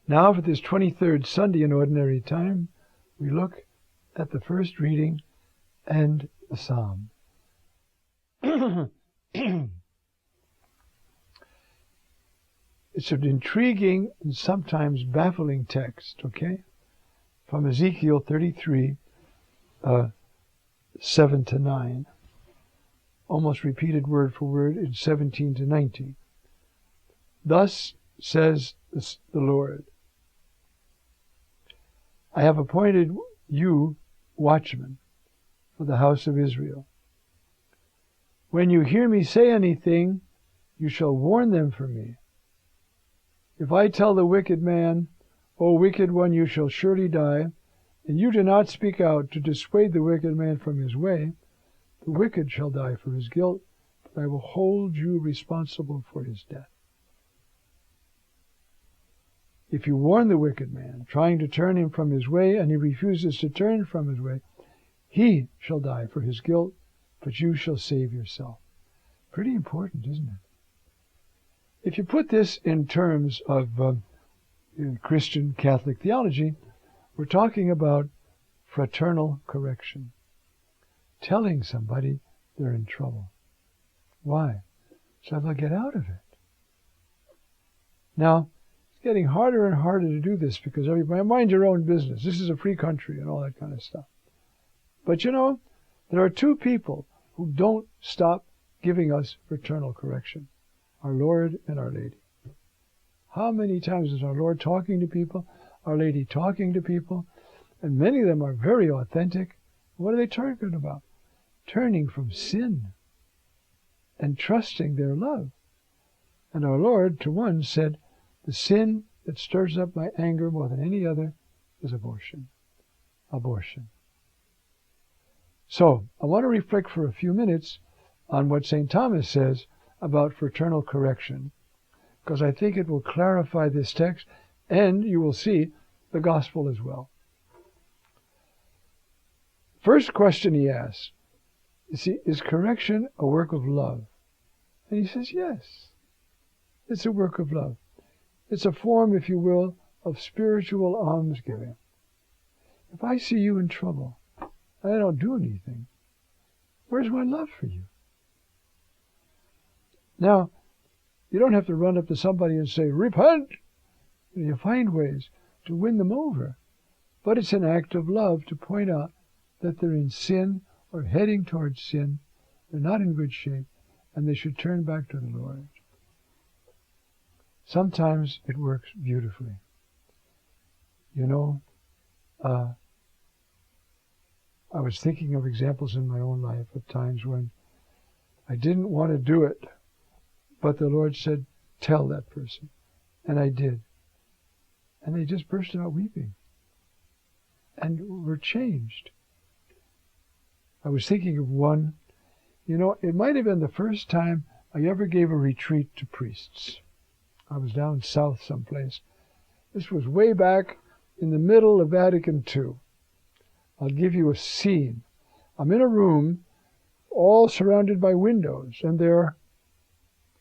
Now for this 23rd Sunday in Ordinary Time, we look at the first reading and the Psalm. It's an intriguing and sometimes baffling text, okay? From Ezekiel 33, 7 to 9. Almost repeated word for word in 17 to 19. Thus says the Lord, I have appointed you watchmen for the house of Israel. When you hear me say anything, you shall warn them for me. If I tell the wicked man, O wicked one, you shall surely die, and you do not speak out to dissuade the wicked man from his way, the wicked shall die for his guilt, but I will hold you responsible for his death. If you warn the wicked man, trying to turn him from his way, and he refuses to turn from his way, he shall die for his guilt, but you shall save yourself. Pretty important, isn't it? If you put this in terms of Christian Catholic theology, we're talking about fraternal correction. Telling somebody they're in trouble. Why? So they'll get out of it. Now, it's getting harder and harder to do this because everybody, mind your own business. This is a free country and all that kind of stuff. But you know, there are two people who don't stop giving us fraternal correction. Our Lord and Our Lady. How many times is our Lord talking to people, Our Lady talking to people, and many of them are very authentic. What are they talking about? Turning from sin and trusting their love. And our Lord, to one, said, the sin that stirs up my anger more than any other is abortion. Abortion. So, I want to reflect for a few minutes on what St. Thomas says about fraternal correction, because I think it will clarify this text, and you will see the gospel as well. First question he asks, is correction a work of love? And he says, yes, it's a work of love. It's a form, if you will, of spiritual almsgiving. If I see you in trouble, and I don't do anything, where's my love for you? Now, you don't have to run up to somebody and say, repent! You find ways to win them over. But it's an act of love to point out that they're in sin or heading towards sin. They're not in good shape, and they should turn back to the Lord. Sometimes it works beautifully. You know, I was thinking of examples in my own life of times when I didn't want to do it, but the Lord said, tell that person. And I did. And they just burst out weeping. And were changed. I was thinking of one, you know, it might have been the first time I ever gave a retreat to priests. I was down south someplace. This was way back in the middle of Vatican II. I'll give you a scene. I'm in a room all surrounded by windows, and there are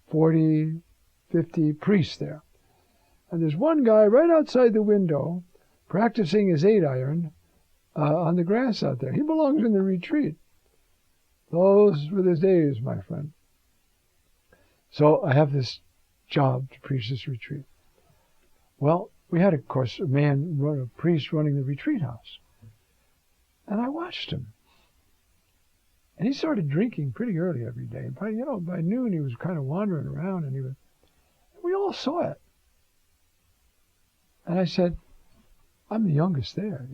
40, 50 priests there. And there's one guy right outside the window practicing his 8-iron on the grass out there. He belongs in the retreat. Those were the days, my friend. So I have this job to preach this retreat. Well, we had, of course, a priest running the retreat house. And I watched him. And he started drinking pretty early every day. By noon he was kind of wandering around, and we all saw it. And I said, I'm the youngest there,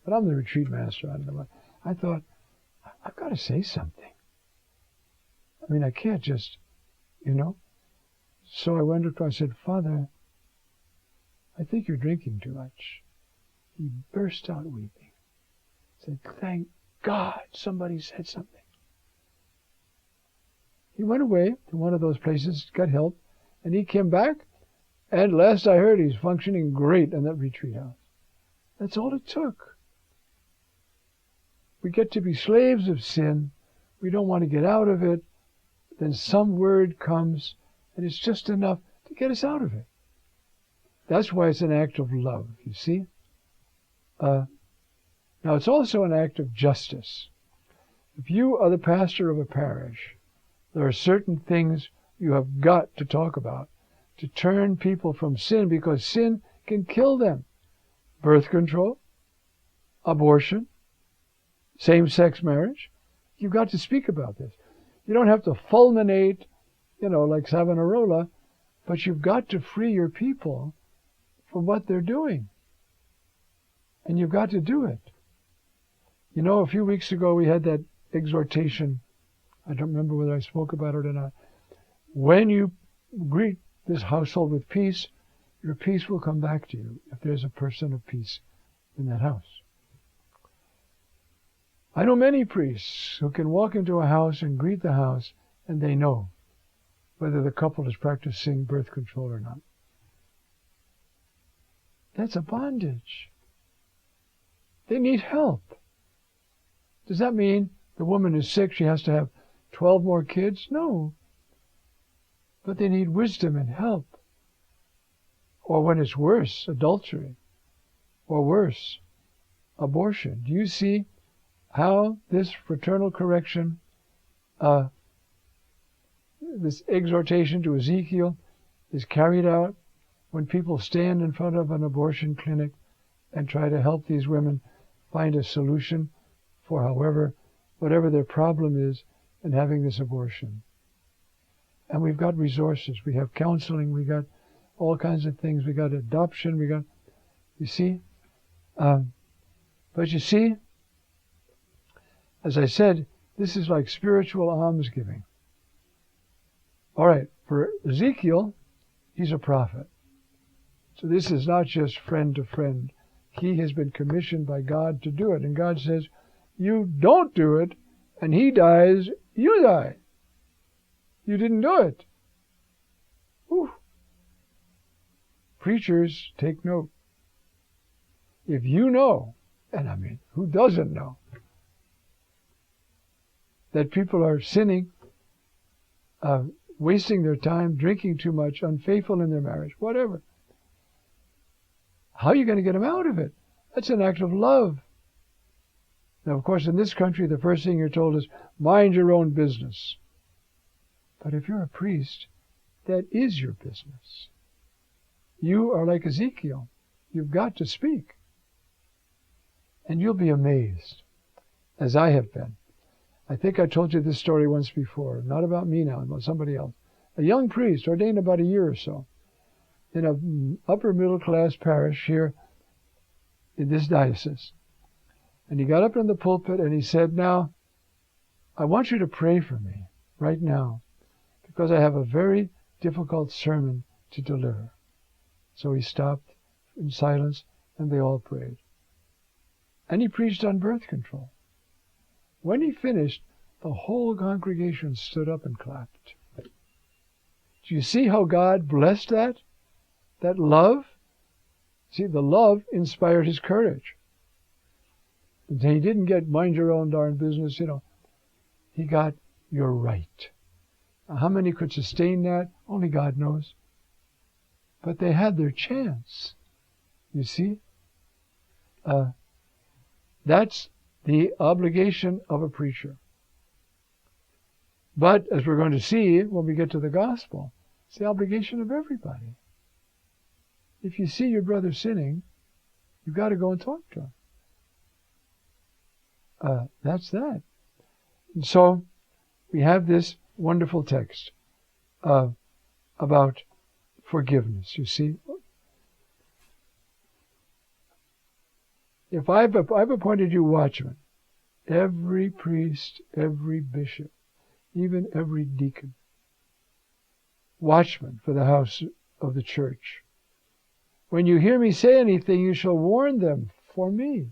but I'm the retreat master. I thought, I've got to say something. I mean, I can't just, So I went up to him, I said, Father, I think you're drinking too much. He burst out weeping. I said, thank God somebody said something. He went away to one of those places, got help, and he came back, and last I heard, he's functioning great in that retreat house. That's all it took. We get to be slaves of sin. We don't want to get out of it. Then some word comes, and it's just enough to get us out of it. That's why it's an act of love, you see. Now, it's also an act of justice. If you are the pastor of a parish, there are certain things you have got to talk about to turn people from sin, because sin can kill them. Birth control, abortion, same-sex marriage. You've got to speak about this. You don't have to fulminate, like Savonarola, but you've got to free your people from what they're doing. And you've got to do it. A few weeks ago we had that exhortation. I don't remember whether I spoke about it or not. When you greet this household with peace, your peace will come back to you if there's a person of peace in that house. I know many priests who can walk into a house and greet the house, and they know whether the couple is practicing birth control or not. That's a bondage. They need help. Does that mean the woman is sick, she has to have 12 more kids? No. But they need wisdom and help. Or when it's worse, adultery. Or worse, abortion. Do you see how this fraternal correction, this exhortation to Ezekiel, is carried out when people stand in front of an abortion clinic and try to help these women find a solution for whatever their problem is in having this abortion? And we've got resources. We have counseling. We got all kinds of things. We got adoption. You see? But you see, as I said, this is like spiritual almsgiving. All right, for Ezekiel, he's a prophet. So this is not just friend to friend. He has been commissioned by God to do it. And God says, you don't do it, and he dies, you die. You didn't do it. Whew. Preachers, take note. If you know, and I mean, who doesn't know, that people are sinning, wasting their time, drinking too much, unfaithful in their marriage, whatever, how are you going to get them out of it? That's an act of love. Now, of course, in this country, the first thing you're told is, mind your own business. But if you're a priest, that is your business. You are like Ezekiel. You've got to speak. And you'll be amazed, as I have been. I think I told you this story once before, not about me now, about somebody else. A young priest, ordained about a year or so, in an upper middle class parish here in this diocese. And he got up in the pulpit and he said, now, I want you to pray for me right now, because I have a very difficult sermon to deliver. So he stopped in silence and they all prayed. And he preached on birth control. When he finished, the whole congregation stood up and clapped. Do you see how God blessed that? That love? See, the love inspired his courage. And he didn't get mind your own darn business, He got, you're right. Now, how many could sustain that? Only God knows. But they had their chance. You see? That's the obligation of a preacher. But, as we're going to see when we get to the gospel, it's the obligation of everybody. If you see your brother sinning, you've got to go and talk to him. That's that. And so, we have this wonderful text about forgiveness, you see. If I've appointed you watchmen, every priest, every bishop, even every deacon, watchmen for the house of the church. When you hear me say anything, you shall warn them for me.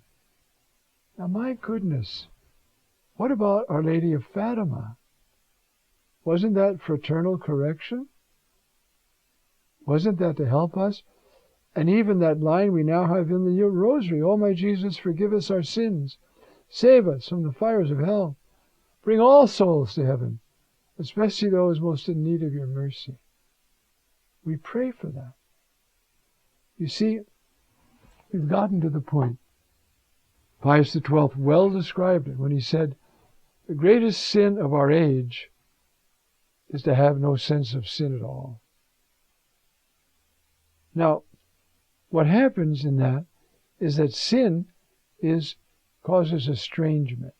Now, my goodness, what about Our Lady of Fatima? Wasn't that fraternal correction? Wasn't that to help us? And even that line we now have in the Rosary, O my Jesus, forgive us our sins. Save us from the fires of hell. Bring all souls to heaven, especially those most in need of your mercy. We pray for that. You see, we've gotten to the point. Pius XII well described it when he said, the greatest sin of our age is to have no sense of sin at all. Now, what happens in that is that sin causes estrangement.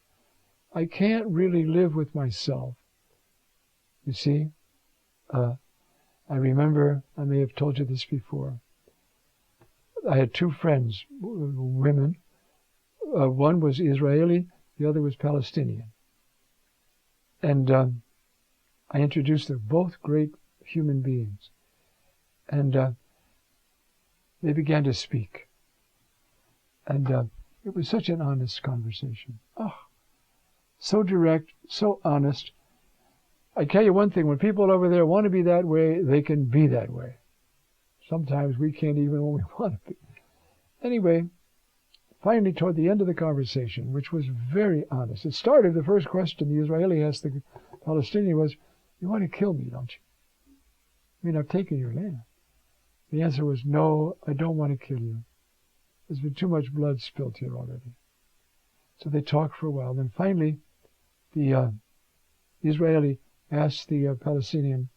I can't really live with myself. You see, I remember, I may have told you this before, I had two friends, women. One was Israeli, the other was Palestinian. And I introduced them, both great human beings. And they began to speak. And it was such an honest conversation. Oh, so direct, so honest. I tell you one thing, when people over there want to be that way, they can be that way. Sometimes we can't even when we want to be. Anyway, finally toward the end of the conversation, which was very honest, it started, the first question the Israeli asked the Palestinian was, you want to kill me, don't you? I mean, I've taken your land. The answer was, no, I don't want to kill you. There's been too much blood spilt here already. So they talked for a while. Then finally, the Israeli asked the Palestinian,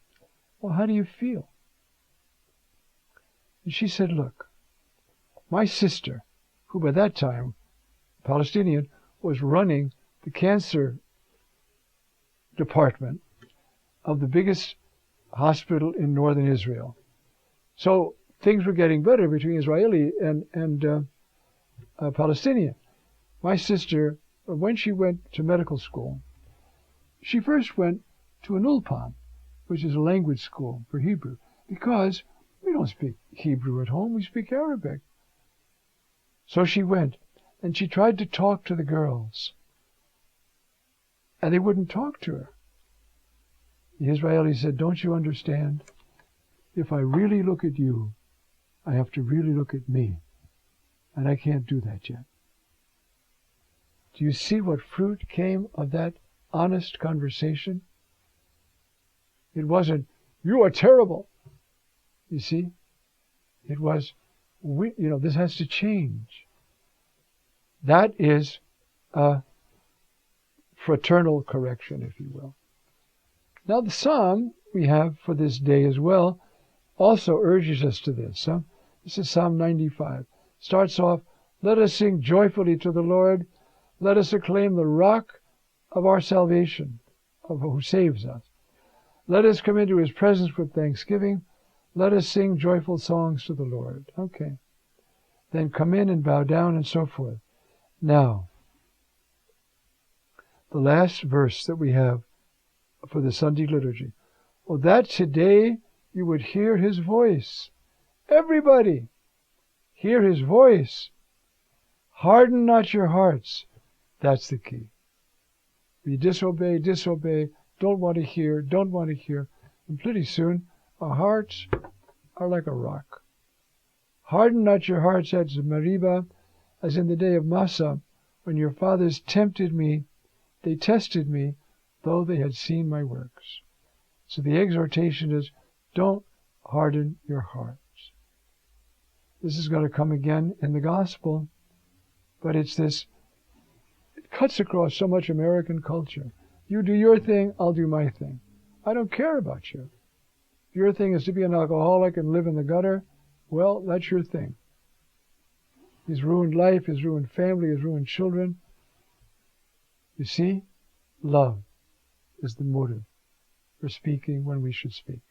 well, how do you feel? And she said, look, my sister, who by that time, Palestinian, was running the cancer department of the biggest hospital in northern Israel. So things were getting better between Israeli and Palestinian. My sister, when she went to medical school, she first went to an ulpan, which is a language school for Hebrew, because we don't speak Hebrew at home, we speak Arabic. So she went, and she tried to talk to the girls, and they wouldn't talk to her. The Israeli said, don't you understand? If I really look at you, I have to really look at me, and I can't do that yet. Do you see what fruit came of that honest conversation? It wasn't, you are terrible. You see? It was, this has to change. That is fraternal correction, if you will. Now the psalm we have for this day as well also urges us to this. This is Psalm 95. Starts off, let us sing joyfully to the Lord. Let us acclaim the rock of our salvation, of who saves us. Let us come into his presence with thanksgiving. Let us sing joyful songs to the Lord. Okay. Then come in and bow down and so forth. Now, the last verse that we have for the Sunday liturgy. Oh, that today you would hear his voice. Everybody, hear his voice. Harden not your hearts. That's the key. We disobey, don't want to hear. And pretty soon, our hearts are like a rock. Harden not your hearts as Meribah, as in the day of Massah, when your fathers tempted me, they tested me, though they had seen my works. So the exhortation is, don't harden your hearts. This is going to come again in the gospel, but it's this, it cuts across so much American culture. You do your thing, I'll do my thing. I don't care about you. If your thing is to be an alcoholic and live in the gutter, well, that's your thing. He's ruined life, he's ruined family, he's ruined children. You see, love is the motive for speaking when we should speak.